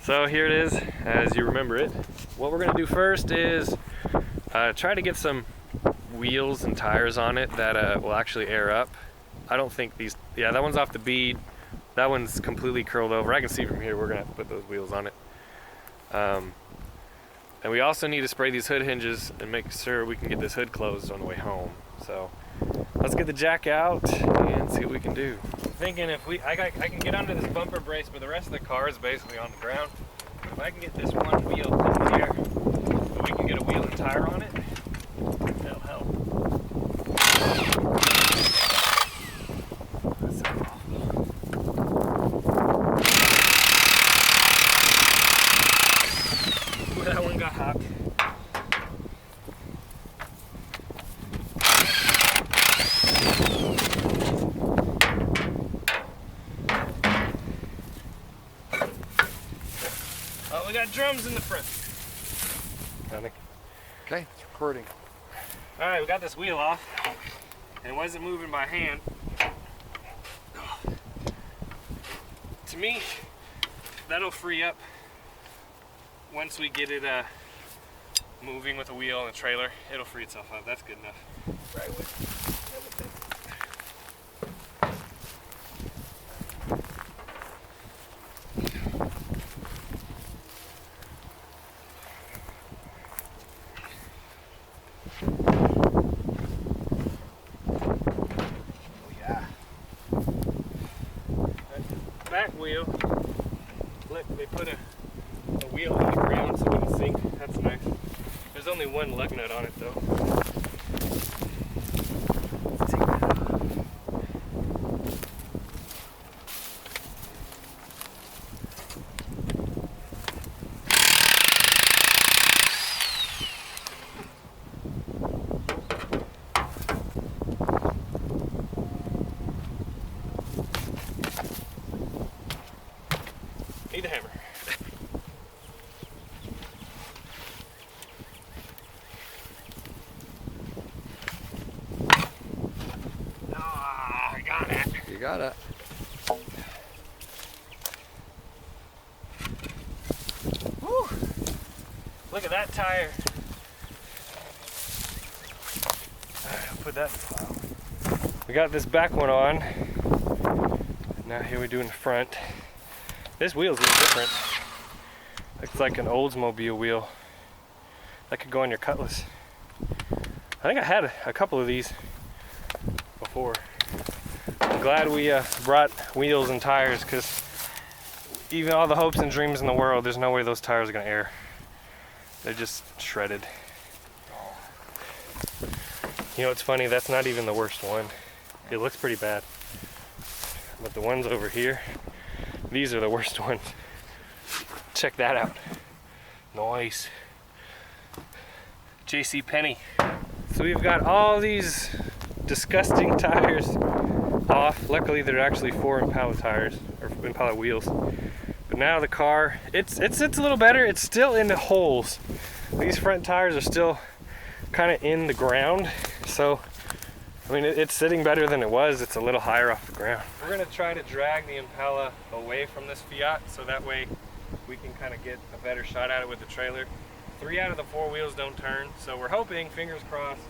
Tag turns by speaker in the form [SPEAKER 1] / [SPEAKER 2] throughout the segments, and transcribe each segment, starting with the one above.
[SPEAKER 1] So here it is, as you remember it. What we're gonna do first is try to get some wheels and tires on it that will actually air up. I don't think these, yeah, that one's off the bead. That one's completely curled over. I can see from here we're gonna have to put those wheels on it. And we also need to spray these hood hinges and make sure we can get this hood closed on the way home. So let's get the jack out and see what we can do. I'm thinking if I can get under this bumper brace, but the rest of the car is basically on the ground. If I can get this one wheel in here, so we can get a wheel and tire on it, that'll help. That's so awful. Ooh, that one got hot. Oh, we got drums in the front.
[SPEAKER 2] Okay, it's recording.
[SPEAKER 1] All right, we got this wheel off, and it wasn't moving by hand. To me, that'll free up once we get it moving with a wheel and a trailer. It'll free itself up. That's good enough. Right with. Back wheel. Look, they put a wheel in the ground so it wouldn't sink. That's nice. There's only one lug nut on it though. Let's take that off. Need a hammer. Ah, I got it.
[SPEAKER 2] You got it.
[SPEAKER 1] Woo. Look at that tire. Alright, I'll put that in the pile. We got this back one on. Now here we do in the front. This wheel's a little different. Looks like an Oldsmobile wheel. That could go on your Cutlass. I think I had a couple of these before. I'm glad we brought wheels and tires, because even all the hopes and dreams in the world, there's no way those tires are gonna air. They're just shredded. You know what's funny? That's not even the worst one. It looks pretty bad. But the ones over here, these are the worst ones. Check that out. Nice. JCPenney. So we've got all these disgusting tires off. Luckily they're actually 4 Impala tires, or Impala wheels. But now the car, it sits a little better. It's still in the holes. These front tires are still kind of in the ground. So, I mean, it's sitting better than it was. It's a little higher off the ground. We're gonna try to drag the Impala away from this Fiat, so that way we can kind of get a better shot at it with the trailer. 3 out of the 4 wheels don't turn, so we're hoping, fingers crossed,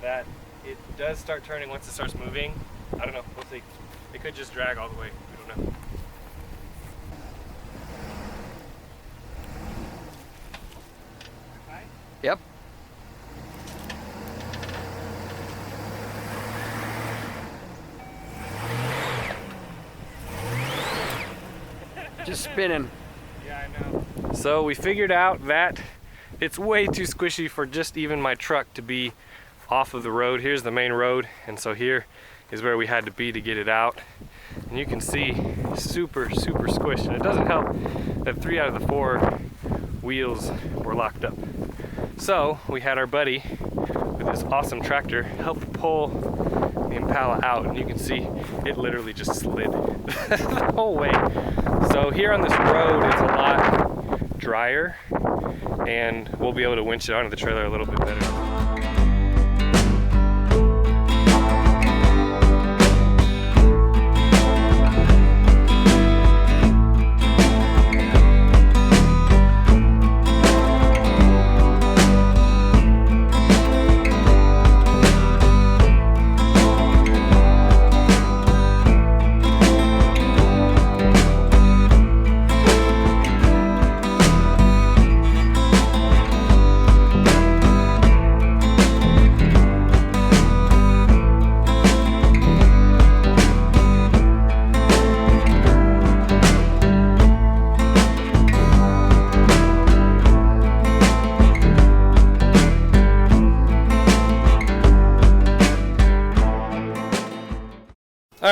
[SPEAKER 1] that it does start turning once it starts moving. I don't know, we'll see. It could just drag all the way, we don't know.
[SPEAKER 2] Yep. Just spinning.
[SPEAKER 1] Yeah, I know. So we figured out that it's way too squishy for just even my truck to be off of the road. Here's the main road, and so here is where we had to be to get it out. And you can see super squished, and it doesn't help that 3 out of the 4 wheels were locked up. So we had our buddy with this awesome tractor help pull the Impala out, and you can see it literally just slid the whole way. So here on this road it's a lot drier, and we'll be able to winch it onto the trailer a little bit better.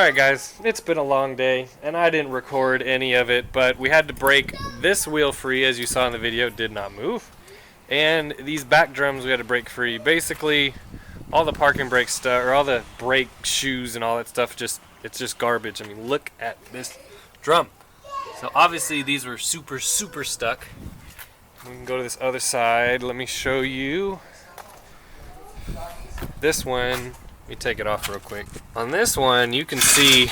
[SPEAKER 1] Alright guys, it's been a long day, and I didn't record any of it, but we had to break this wheel free, as you saw in the video, it did not move. And these back drums we had to break free. Basically, all the parking brake stuff, or all the brake shoes and all that stuff, it's just garbage. I mean, look at this drum. So obviously these were super stuck. We can go to this other side. Let me show you. This one, let me take it off real quick. On this one, you can see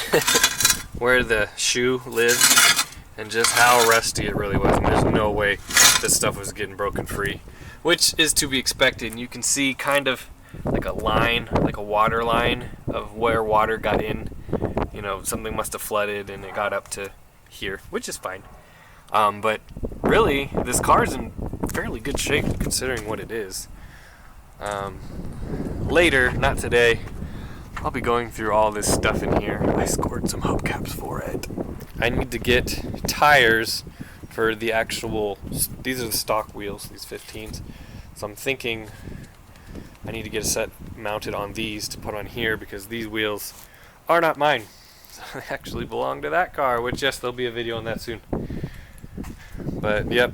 [SPEAKER 1] where the shoe lives and just how rusty it really was. And there's no way this stuff was getting broken free, which is to be expected. And you can see kind of like a line, like a water line of where water got in. You know, something must have flooded and it got up to here, which is fine. But really, this car's in fairly good shape considering what it is. Later, not today, I'll be going through all this stuff in here. I scored some hubcaps for it. I need to get tires for the actual, these are the stock wheels, these 15s. So I'm thinking I need to get a set mounted on these to put on here because these wheels are not mine. So they actually belong to that car, which yes, there'll be a video on that soon. But yep,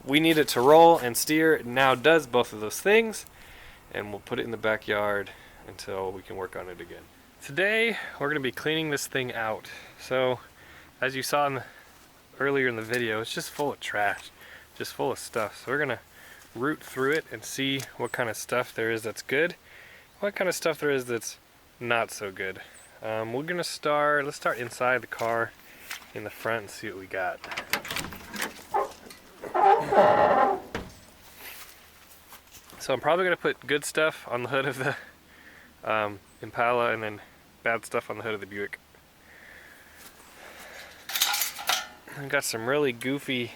[SPEAKER 1] we need it to roll and steer. It now does both of those things. And we'll put it in the backyard until we can work on it again. Today we're going to be cleaning this thing out. So as you saw earlier in the video, it's just full of trash, just full of stuff. So we're going to root through it and see what kind of stuff there is that's good, what kind of stuff there is that's not so good. We're going to let's start inside the car in the front and see what we got. So I'm probably going to put good stuff on the hood of the Impala and then bad stuff on the hood of the Buick. I've got some really goofy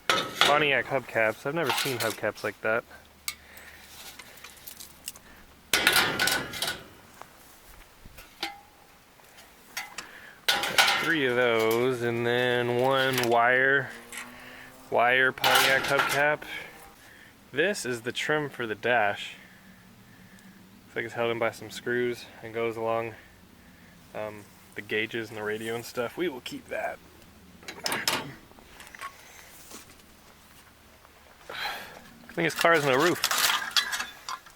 [SPEAKER 1] Pontiac hubcaps. I've never seen hubcaps like that. Got 3 of those and then one wire Pontiac hubcap. This is the trim for the dash. Looks like it's held in by some screws and goes along the gauges and the radio and stuff. We will keep that. I think his car has no roof.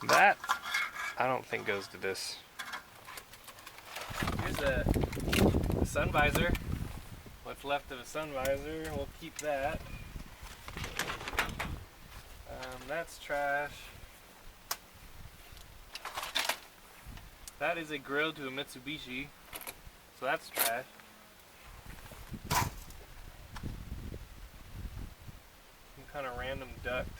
[SPEAKER 1] That, I don't think goes to this. Here's the sun visor. What's left of a sun visor, we'll keep that. That's trash. That is a grill to a Mitsubishi, so that's trash. Some kind of random duct.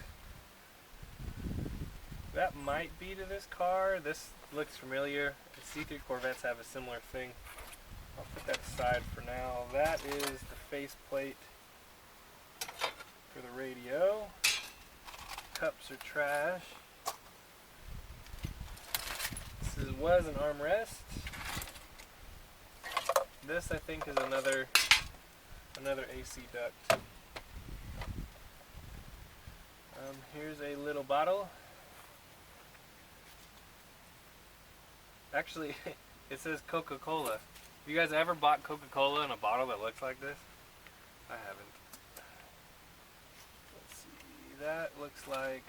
[SPEAKER 1] That might be to this car. This looks familiar. The C3 Corvettes have a similar thing. I'll put that aside for now. That is the faceplate for the radio. Cups are trash. This was an armrest. This I think is another AC duct. Here's a little bottle. Actually, it says Coca-Cola. Have you guys ever bought Coca-Cola in a bottle that looks like this? I haven't. That looks like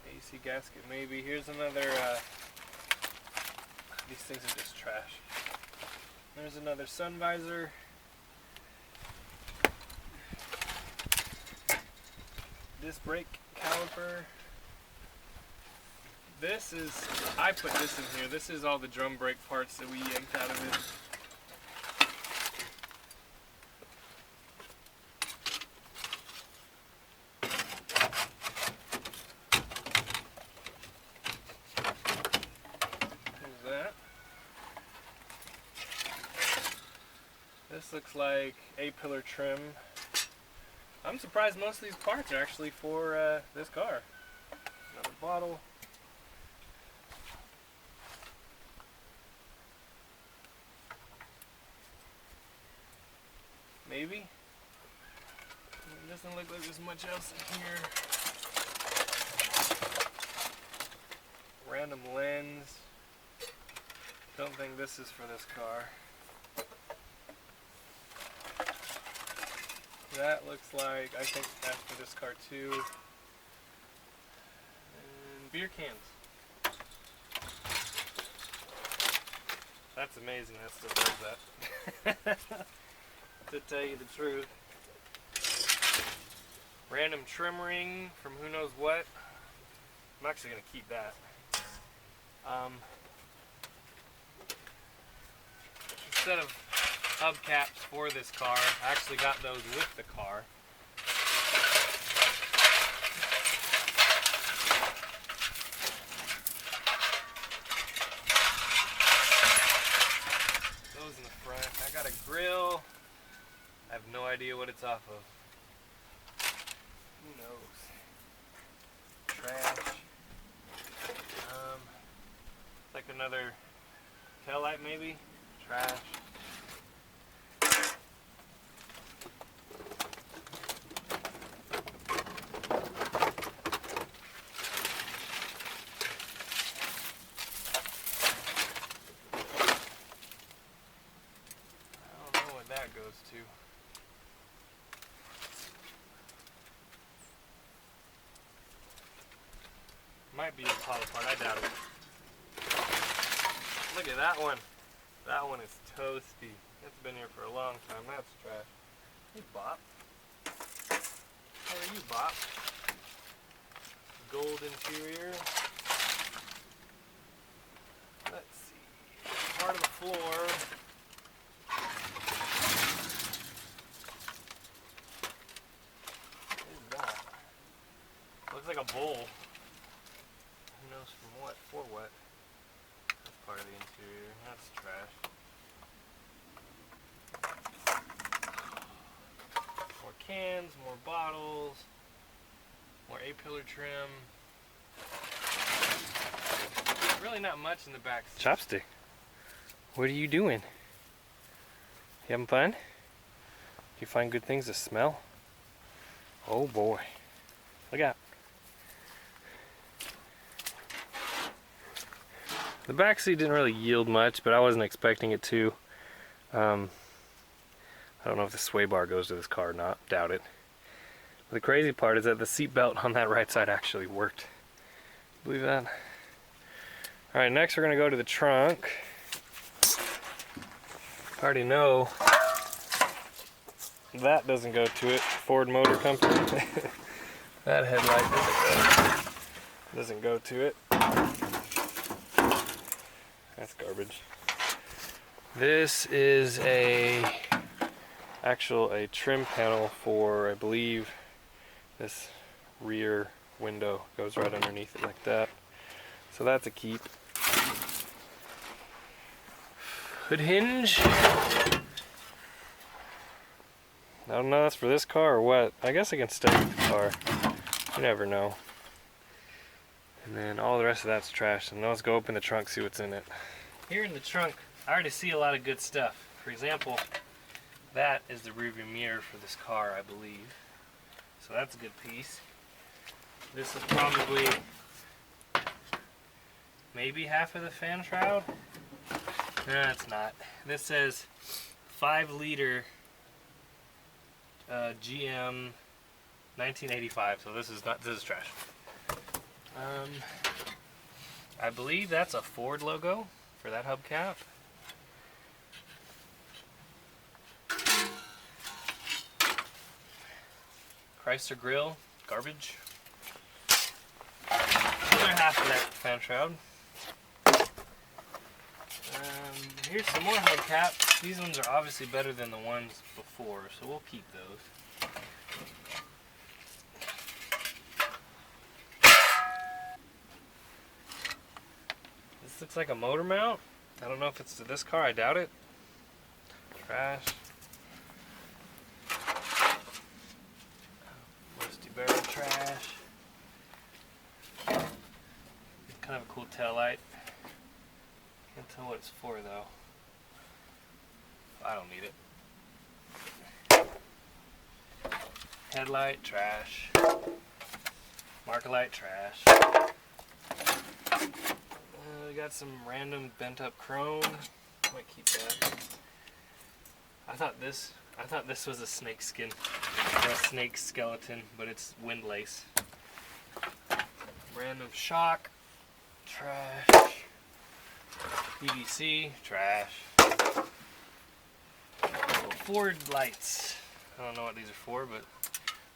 [SPEAKER 1] AC gasket maybe. Here's another, these things are just trash. There's another sun visor. Disc brake caliper. This is, I put this in here. This is all the drum brake parts that we yanked out of it. This looks like A-pillar trim. I'm surprised most of these parts are actually for this car. Another bottle. Maybe. It doesn't look like there's much else in here. Random lens. Don't think this is for this car. That looks like, I think that's for this car too. And beer cans. That's amazing that still does that. To tell you the truth. Random trim ring from who knows what. I'm actually going to keep that. Instead of hubcaps for this car, I actually got those with the car. Those in the front. I got a grill. I have no idea what it's off of. Who knows? Trash. Like another taillight maybe? Trash. I don't know what that goes to. Might be a Impala part, I doubt it. Look at that one. That one is toasty. It's been here for a long time. That's trash. Hey, Bop. How are you, Bop? Gold interior. Let's see. Part of the floor. What is that? Looks like a bowl. Who knows from what? For what? That's part of the interior. That's trash. More cans, more bottles, more A-pillar trim. Really not much in the back seat. Chopstick, what are you doing? You having fun? You find good things to smell? Oh boy. Look out. The back seat didn't really yield much, but I wasn't expecting it to. I don't know if the sway bar goes to this car or not. Doubt it. But the crazy part is that the seat belt on that right side actually worked. Believe that? Alright, next we're going to go to the trunk. I already know that doesn't go to it. Ford Motor Company. That headlight doesn't go to it. That's garbage. This is a trim panel for, I believe, this rear window goes right underneath it like that. So that's a keep. Hood hinge. I don't know if that's for this car or what. I guess I can stay with the car. You never know. And then all the rest of that's trash. So now let's go open the trunk, see what's in it. Here in the trunk, I already see a lot of good stuff. For example, that is the rearview mirror for this car, I believe. So that's a good piece. This is probably maybe half of the fan shroud. No, it's not. This says 5-liter GM 1985. So this is trash. I believe that's a Ford logo for that hubcap. Chrysler grill, garbage. Other half of that fan shroud. Here's some more hubcaps. These ones are obviously better than the ones before, so we'll keep those. This looks like a motor mount. I don't know if it's to this car, I doubt it. Trash. Rusty barrel trash. It's kind of a cool taillight. Can't tell what it's for though. I don't need it. Headlight, trash. Marker light, trash. we got some random bent up chrome. Might keep that. I thought this was a snake skin or a snake skeleton, but it's wind lace. Random shock, trash. PVC, trash. Ford lights. I don't know what these are for, but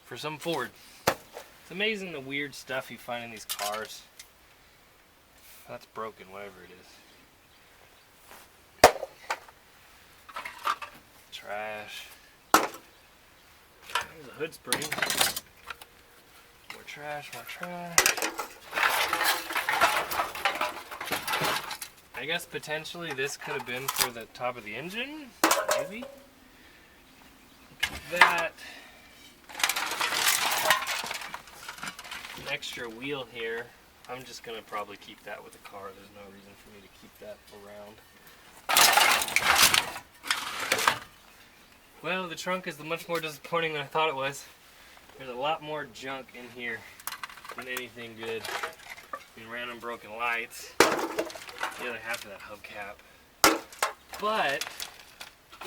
[SPEAKER 1] for some Ford. It's amazing the weird stuff you find in these cars. That's broken, whatever it is. Trash. There's a hood spring. More trash, more trash. I guess potentially this could have been for the top of the engine, maybe. That. An extra wheel here. I'm just gonna probably keep that with the car. There's no reason for me to keep that around. Well, the trunk is much more disappointing than I thought it was. There's a lot more junk in here than anything good. I mean, random broken lights. The other half of that hubcap. But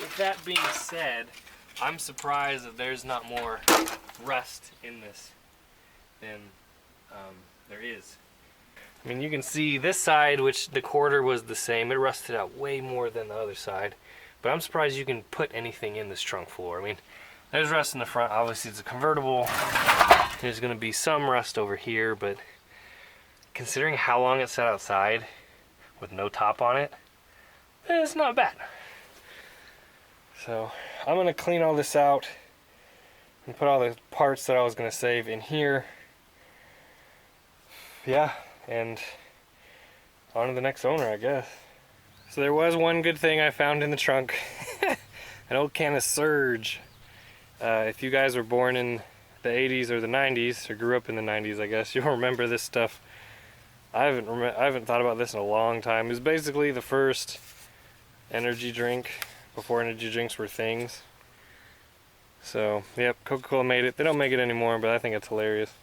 [SPEAKER 1] with that being said, I'm surprised that there's not more rust in this than there is. I mean, you can see this side, which the quarter was the same, it rusted out way more than the other side. But I'm surprised you can put anything in this trunk floor. I mean, there's rust in the front. Obviously, it's a convertible. There's going to be some rust over here, but considering how long it sat outside with no top on it, it's not bad. So I'm going to clean all this out and put all the parts that I was going to save in here. Yeah, and on to the next owner, I guess. So there was one good thing I found in the trunk. An old can of Surge. If you guys were born in the 80s or the 90s, or grew up in the 90s, I guess, you'll remember this stuff. I haven't thought about this in a long time. It was basically the first energy drink before energy drinks were things. So, yep, Coca-Cola made it. They don't make it anymore, but I think it's hilarious.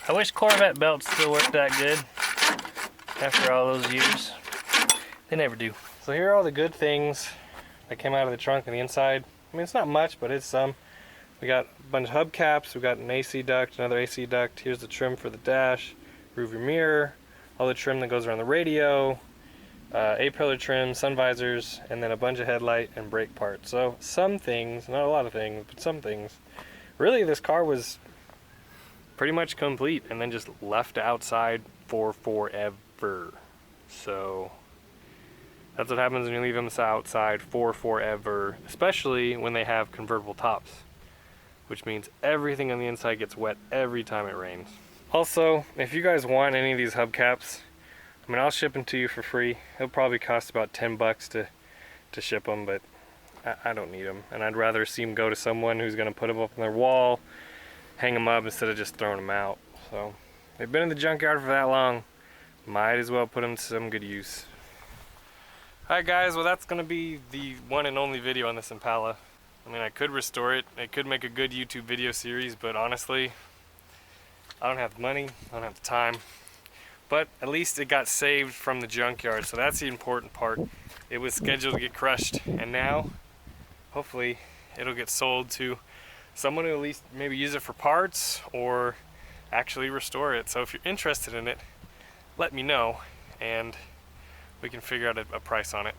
[SPEAKER 1] I wish Corvette belts still worked that good after all those years. They never do. So here are all the good things that came out of the trunk and the inside. I mean, it's not much, but it's some. We got a bunch of hubcaps. We got an AC duct, another AC duct. Here's the trim for the dash, rearview mirror, all the trim that goes around the radio, A-pillar trim, sun visors, and then a bunch of headlight and brake parts. So some things, not a lot of things, but some things. Really, this car was pretty much complete and then just left outside for forever. So that's what happens when you leave them outside for forever, especially when they have convertible tops, which means everything on the inside gets wet every time it rains. Also, if you guys want any of these hubcaps, I mean, I'll ship them to you for free. It'll probably cost about 10 bucks to ship them, but I don't need them. And I'd rather see them go to someone who's going to put them up on their wall, hang them up instead of just throwing them out. So they've been in the junkyard for that long, might as well put them to some good use. Alright guys, well that's going to be the one and only video on this Impala. I mean, I could restore it, I could make a good YouTube video series, but honestly, I don't have the money, I don't have the time. But at least it got saved from the junkyard, so that's the important part. It was scheduled to get crushed, and now, hopefully, it'll get sold to someone who at least maybe use it for parts or actually restore it. So if you're interested in it, let me know, and we can figure out a price on it.